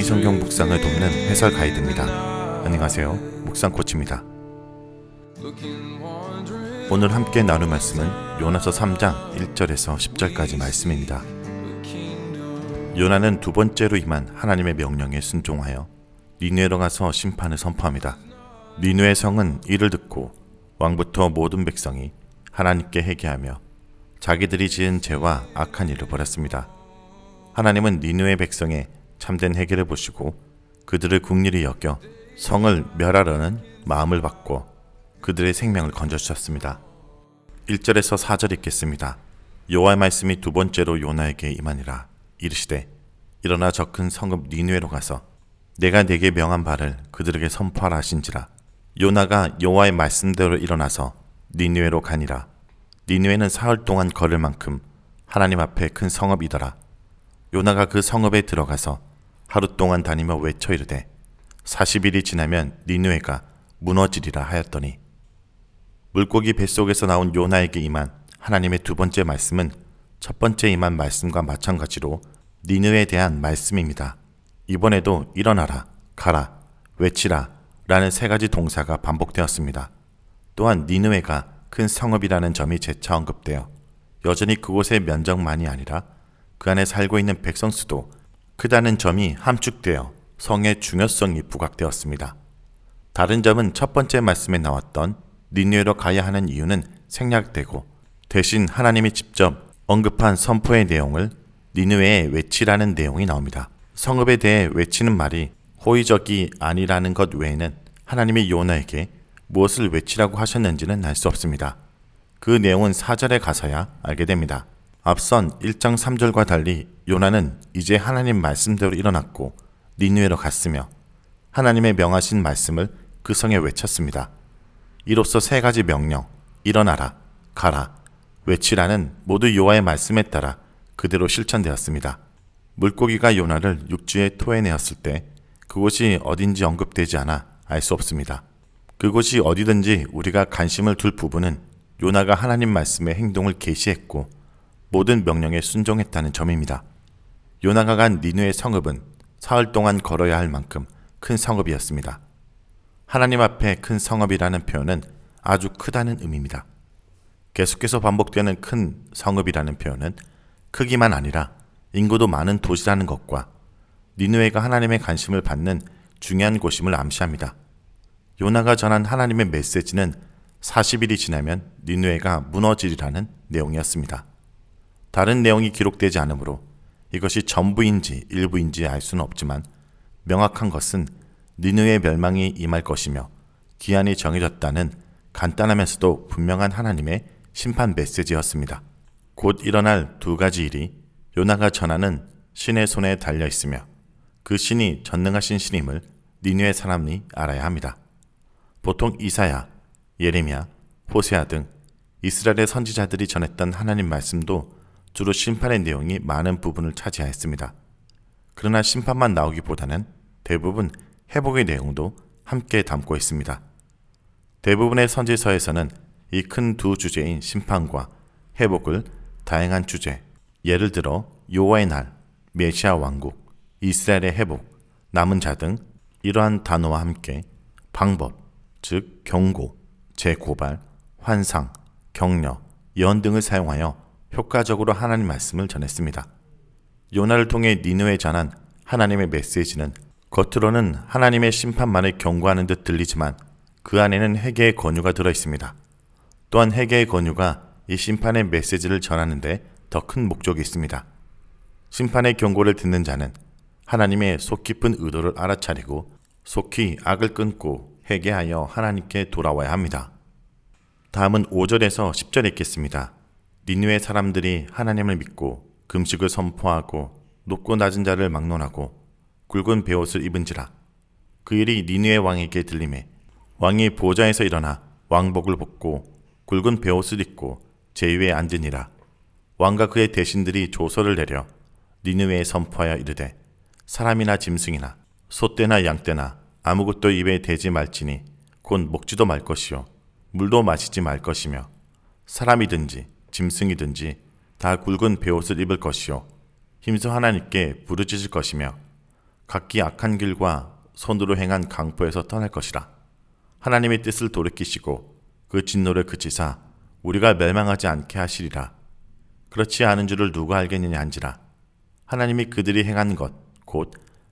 성경 묵상을 돕는 해설 가이드입니다. 안녕하세요. 묵상 코치입니다. 오늘 함께 나눌 말씀은 요나서 3장 1절에서 10절까지 말씀입니다. 요나는 두 번째로 임한 하나님의 명령에 순종하여 니느웨로 가서 심판을 선포합니다. 니느웨 성은 이를 듣고 왕부터 모든 백성이 하나님께 회개하며 자기들이 지은 죄와 악한 일을 버렸습니다. 하나님은 니느웨 백성의 참된 회개를 보시고 그들을 긍휼히 여겨 성을 멸하려는 마음을 바꿔 그들의 생명을 건져주셨습니다. 1절에서 4절 읽겠습니다. 여호와의 말씀이 두 번째로 요나에게 임하니라. 이르시되 일어나 저 큰 성읍 니느웨로 가서 내가 네게 명한 바를 그들에게 선포하라 하신지라. 요나가 여호와의 말씀대로 일어나서 니느웨로 가니라. 니느웨는 사흘 동안 걸을 만큼 하나님 앞에 큰 성읍이더라. 요나가 그 성읍에 들어가서 하루 동안 다니며 외쳐 이르되 40일이 지나면 니느웨가 무너지리라 하였더니, 물고기 뱃속에서 나온 요나에게 임한 하나님의 두 번째 말씀은 첫 번째 임한 말씀과 마찬가지로 니느웨에 대한 말씀입니다. 이번에도 일어나라, 가라, 외치라 라는 세 가지 동사가 반복되었습니다. 또한 니느웨가 큰 성읍이라는 점이 재차 언급되어 여전히 그곳의 면적만이 아니라 그 안에 살고 있는 백성 수도 크다는 점이 함축되어 성의 중요성이 부각되었습니다. 다른 점은 첫 번째 말씀에 나왔던 니느웨로 가야 하는 이유는 생략되고 대신 하나님이 직접 언급한 선포의 내용을 니느웨에 외치라는 내용이 나옵니다. 성읍에 대해 외치는 말이 호의적이 아니라는 것 외에는 하나님이 요나에게 무엇을 외치라고 하셨는지는 알 수 없습니다. 그 내용은 4절에 가서야 알게 됩니다. 앞선 1장 3절과 달리 요나는 이제 하나님 말씀대로 일어났고 니느웨로 갔으며 하나님의 명하신 말씀을 그 성에 외쳤습니다. 이로써 세 가지 명령, 일어나라, 가라, 외치라는 모두 여호와의 말씀에 따라 그대로 실천되었습니다. 물고기가 요나를 육지에 토해내었을 때 그곳이 어딘지 언급되지 않아 알 수 없습니다. 그곳이 어디든지 우리가 관심을 둘 부분은 요나가 하나님 말씀의 행동을 계시했고 모든 명령에 순종했다는 점입니다. 요나가 간 니느웨 성읍은 사흘 동안 걸어야 할 만큼 큰 성읍이었습니다. 하나님 앞에 큰 성읍이라는 표현은 아주 크다는 의미입니다. 계속해서 반복되는 큰 성읍이라는 표현은 크기만 아니라 인구도 많은 도시라는 것과 니느웨가 하나님의 관심을 받는 중요한 곳임을 암시합니다. 요나가 전한 하나님의 메시지는 40일이 지나면 니느웨가 무너지리라는 내용이었습니다. 다른 내용이 기록되지 않으므로 이것이 전부인지 일부인지 알 수는 없지만 명확한 것은 니느웨의 멸망이 임할 것이며 기한이 정해졌다는 간단하면서도 분명한 하나님의 심판 메시지였습니다. 곧 일어날 두 가지 일이 요나가 전하는 신의 손에 달려 있으며 그 신이 전능하신 신임을 니느웨 사람이 알아야 합니다. 보통 이사야, 예레미야, 호세아 등 이스라엘의 선지자들이 전했던 하나님 말씀도 주로 심판의 내용이 많은 부분을 차지하였습니다. 그러나 심판만 나오기보다는 대부분 회복의 내용도 함께 담고 있습니다. 대부분의 선지서에서는 이 큰 두 주제인 심판과 회복을 다양한 주제, 예를 들어 여호와의 날, 메시아 왕국, 이스라엘의 회복, 남은 자 등 이러한 단어와 함께 방법, 즉 경고, 재고발, 환상, 격려, 예언 등을 사용하여 효과적으로 하나님 말씀을 전했습니다. 요나를 통해 니느웨에 전한 하나님의 메시지는 겉으로는 하나님의 심판만을 경고하는 듯 들리지만 그 안에는 회개의 권유가 들어있습니다. 또한 회개의 권유가 이 심판의 메시지를 전하는 데 더 큰 목적이 있습니다. 심판의 경고를 듣는 자는 하나님의 속 깊은 의도를 알아차리고 속히 악을 끊고 회개하여 하나님께 돌아와야 합니다. 다음은 5절에서 10절 읽겠습니다. 니느웨 사람들이 하나님을 믿고 금식을 선포하고 높고 낮은 자를 막론하고 굵은 베옷을 입은지라. 그 일이 니느웨 왕에게 들리매 왕이 보좌에서 일어나 왕복을 벗고 굵은 베옷을 입고 제위에 앉으니라. 왕과 그의 대신들이 조서를 내려 니느웨에 선포하여 이르되 사람이나 짐승이나 소떼나 양떼나 아무것도 입에 대지 말지니 곧 먹지도 말 것이요 물도 마시지 말 것이며 사람이든지 짐승이든지 다 굵은 베옷을 입을 것이요 힘써 하나님께 부르짖을 것이며 각기 악한 길과 손으로 행한 강포에서 떠날 것이라. 하나님의 뜻을 돌이키시고 그 진노를 그치사 우리가 멸망하지 않게 하시리라. 그렇지 않은 줄을 누가 알겠느냐 한지라. 하나님이 그들이 행한 것 곧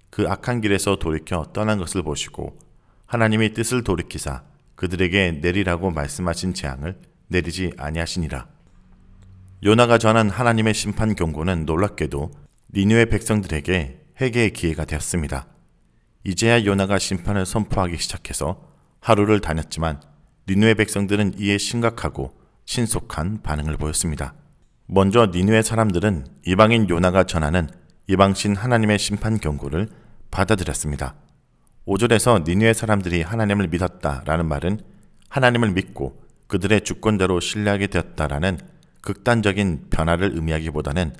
그 악한 길에서 돌이켜 떠난 것을 보시고 하나님의 뜻을 돌이키사 그들에게 내리라고 말씀하신 재앙을 내리지 아니하시니라. 요나가 전한 하나님의 심판 경고는 놀랍게도 니느웨 백성들에게 회개의 기회가 되었습니다. 이제야 요나가 심판을 선포하기 시작해서 하루를 다녔지만 니느웨 백성들은 이에 심각하고 신속한 반응을 보였습니다. 먼저 니느웨 사람들은 이방인 요나가 전하는 이방신 하나님의 심판 경고를 받아들였습니다. 5절에서 니느웨 사람들이 하나님을 믿었다라는 말은 하나님을 믿고 그들의 주권대로 신뢰하게 되었다라는 극단적인 변화를 의미하기보다는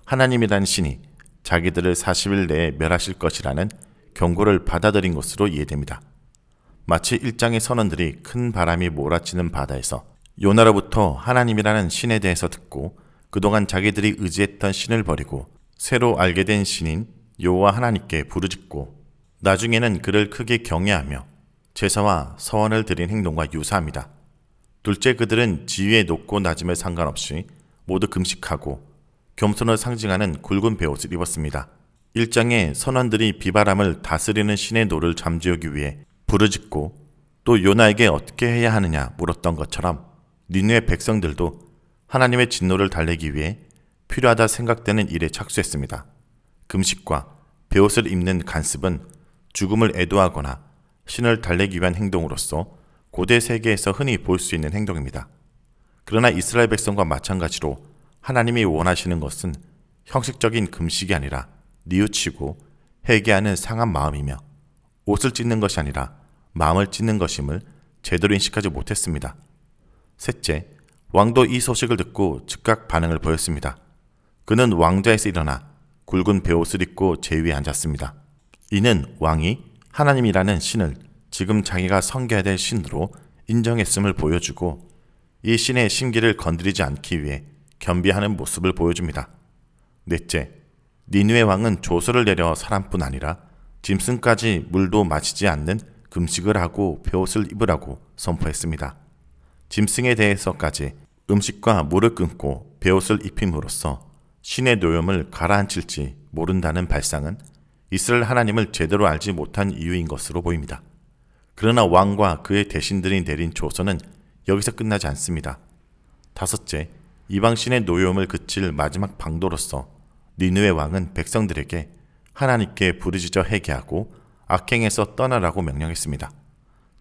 하나님이라는 신이 자기들을 40일 내에 멸하실 것이라는 경고를 받아들인 것으로 이해됩니다. 마치 일장의 선원들이 큰 바람이 몰아치는 바다에서 요나로부터 하나님이라는 신에 대해서 듣고 그동안 자기들이 의지했던 신을 버리고 새로 알게 된 신인 여호와 하나님께 부르짖고 나중에는 그를 크게 경외하며 제사와 서원을 드린 행동과 유사합니다. 둘째, 그들은 지위의 높고 낮음에 상관없이 모두 금식하고 겸손을 상징하는 굵은 베옷을 입었습니다. 1장에 선원들이 비바람을 다스리는 신의 노를 잠재우기 위해 부르짖고 또 요나에게 어떻게 해야 하느냐 물었던 것처럼 니느웨 백성들도 하나님의 진노를 달래기 위해 필요하다 생각되는 일에 착수했습니다. 금식과 베옷을 입는 간습은 죽음을 애도하거나 신을 달래기 위한 행동으로서 고대 세계에서 흔히 볼 수 있는 행동입니다. 그러나 이스라엘 백성과 마찬가지로 하나님이 원하시는 것은 형식적인 금식이 아니라 뉘우치고 회개하는 상한 마음이며 옷을 찢는 것이 아니라 마음을 찢는 것임을 제대로 인식하지 못했습니다. 셋째, 왕도 이 소식을 듣고 즉각 반응을 보였습니다. 그는 왕좌에서 일어나 굵은 베옷을 입고 제위에 앉았습니다. 이는 왕이 하나님이라는 신을 지금 자기가 섬겨야 될 신으로 인정했음을 보여주고 이 신의 심기를 건드리지 않기 위해 겸비하는 모습을 보여줍니다. 넷째, 니느웨 왕은 조서를 내려 사람뿐 아니라 짐승까지 물도 마시지 않는 금식을 하고 베옷을 입으라고 선포했습니다. 짐승에 대해서까지 음식과 물을 끊고 베옷을 입힘으로써 신의 노염을 가라앉힐지 모른다는 발상은 이스라엘 하나님을 제대로 알지 못한 이유인 것으로 보입니다. 그러나 왕과 그의 대신들이 내린 조서는 여기서 끝나지 않습니다. 다섯째, 이방신의 노여움을 그칠 마지막 방도로서 니느웨 왕은 백성들에게 하나님께 부르짖어 회개하고 악행에서 떠나라고 명령했습니다.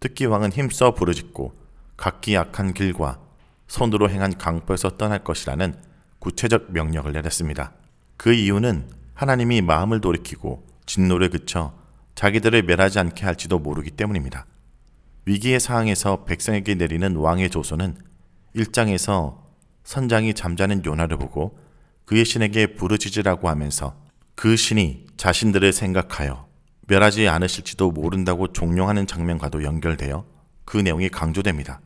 특히 왕은 힘써 부르짖고 각기 악한 길과 손으로 행한 강포에서 떠날 것이라는 구체적 명령을 내렸습니다. 그 이유는 하나님이 마음을 돌이키고 진노를 그쳐 자기들을 멸하지 않게 할지도 모르기 때문입니다. 위기의 상황에서 백성에게 내리는 왕의 조서는 1장에서 선장이 잠자는 요나를 보고 그의 신에게 부르짖으라고 하면서 그 신이 자신들을 생각하여 멸하지 않으실지도 모른다고 종용하는 장면과도 연결되어 그 내용이 강조됩니다.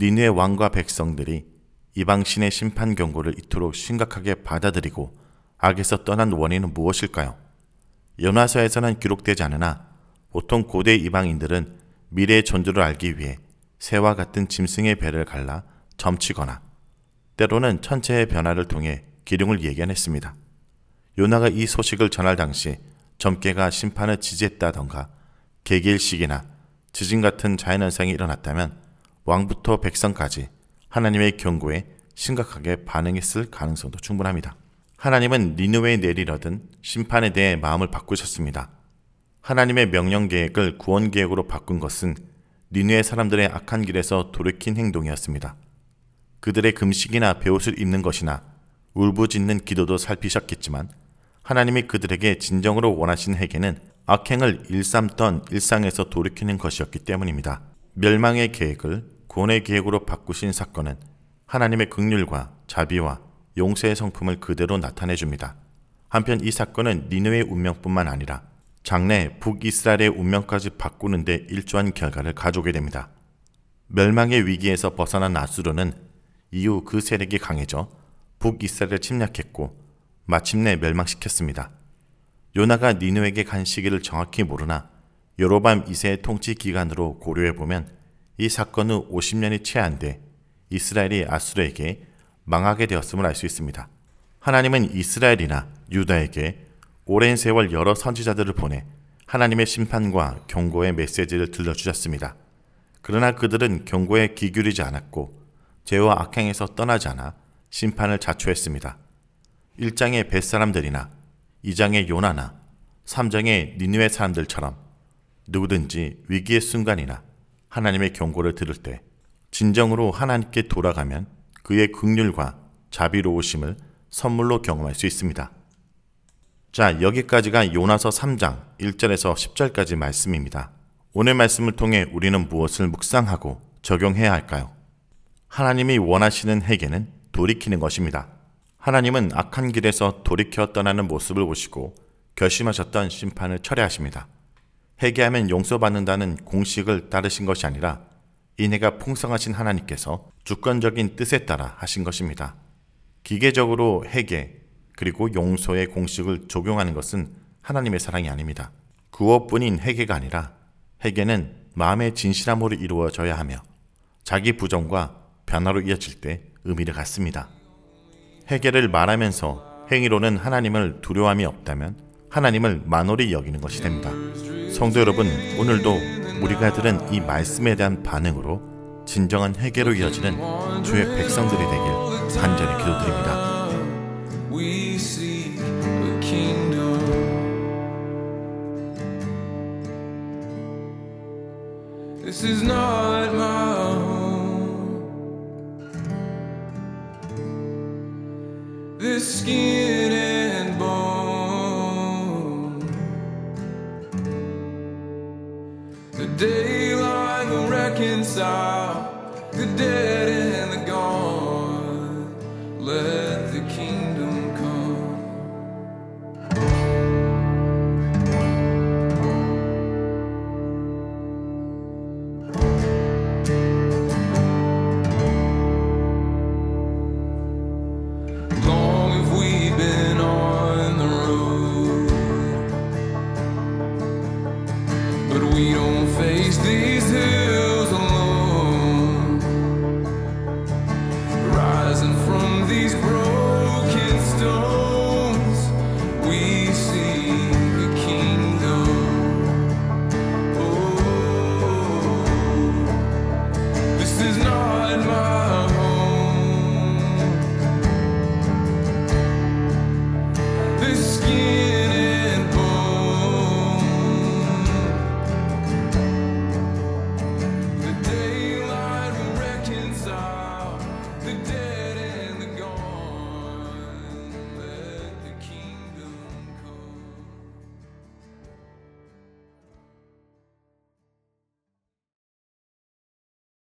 니느웨 왕과 백성들이 이방신의 심판 경고를 이토록 심각하게 받아들이고 악에서 떠난 원인은 무엇일까요? 요나서에서는 기록되지 않으나 보통 고대 이방인들은 미래의 존재를 알기 위해 새와 같은 짐승의 배를 갈라 점치거나 때로는 천체의 변화를 통해 기륭을 예견했습니다. 요나가 이 소식을 전할 당시 점괘가 심판을 지지했다던가 개기일식이나 지진 같은 자연현상이 일어났다면 왕부터 백성까지 하나님의 경고에 심각하게 반응했을 가능성도 충분합니다. 하나님은 니느웨에 내리려던 심판에 대해 마음을 바꾸셨습니다. 하나님의 명령 계획을 구원 계획으로 바꾼 것은 니느웨 사람들의 악한 길에서 돌이킨 행동이었습니다. 그들의 금식이나 베옷을 입는 것이나 울부짖는 기도도 살피셨겠지만 하나님이 그들에게 진정으로 원하신 회개는 악행을 일삼던 일상에서 돌이키는 것이었기 때문입니다. 멸망의 계획을 구원의 계획으로 바꾸신 사건은 하나님의 긍휼과 자비와 용서의 성품을 그대로 나타내줍니다. 한편 이 사건은 니느웨의 운명뿐만 아니라 장래 북이스라엘의 운명까지 바꾸는 데 일조한 결과를 가져오게 됩니다. 멸망의 위기에서 벗어난 아수르는 이후 그 세력이 강해져 북이스라엘을 침략했고 마침내 멸망시켰습니다. 요나가 니느웨에 간 시기를 정확히 모르나 여로밤 2세의 통치 기간으로 고려해보면 이 사건 후 50년이 채 안 돼 이스라엘이 아수르에게 망하게 되었음을 알 수 있습니다. 하나님은 이스라엘이나 유다에게 오랜 세월 여러 선지자들을 보내 하나님의 심판과 경고의 메시지를 들려주셨습니다. 그러나 그들은 경고에 귀 기울이지 않았고 죄와 악행에서 떠나지 않아 심판을 자초했습니다. 1장의 벳사람들이나 2장의 요나나 3장의 니느웨 사람들처럼 누구든지 위기의 순간이나 하나님의 경고를 들을 때 진정으로 하나님께 돌아가면 그의 긍휼과 자비로우심을 선물로 경험할 수 있습니다. 자, 여기까지가 요나서 3장 1절에서 10절까지 말씀입니다. 오늘 말씀을 통해 우리는 무엇을 묵상하고 적용해야 할까요? 하나님이 원하시는 회개는 돌이키는 것입니다. 하나님은 악한 길에서 돌이켜 떠나는 모습을 보시고 결심하셨던 심판을 철회하십니다. 회개하면 용서받는다는 공식을 따르신 것이 아니라 인애가 풍성하신 하나님께서 주권적인 뜻에 따라 하신 것입니다. 기계적으로 회개 그리고 용서의 공식을 적용하는 것은 하나님의 사랑이 아닙니다. 구어뿐인 회개가 아니라 회개는 마음의 진실함으로 이루어져야 하며 자기 부정과 변화로 이어질 때 의미를 갖습니다. 회개를 말하면서 행위로는 하나님을 두려움이 없다면 하나님을 만홀히 여기는 것이 됩니다. 성도 여러분, 오늘도 우리가 들은 이 말씀에 대한 반응으로 진정한 회개로 이어지는 주의 백성들이 되길 간절히 기도드립니다. We seek a kingdom. This is not my home. This skin and bone. The daylight will reconcile.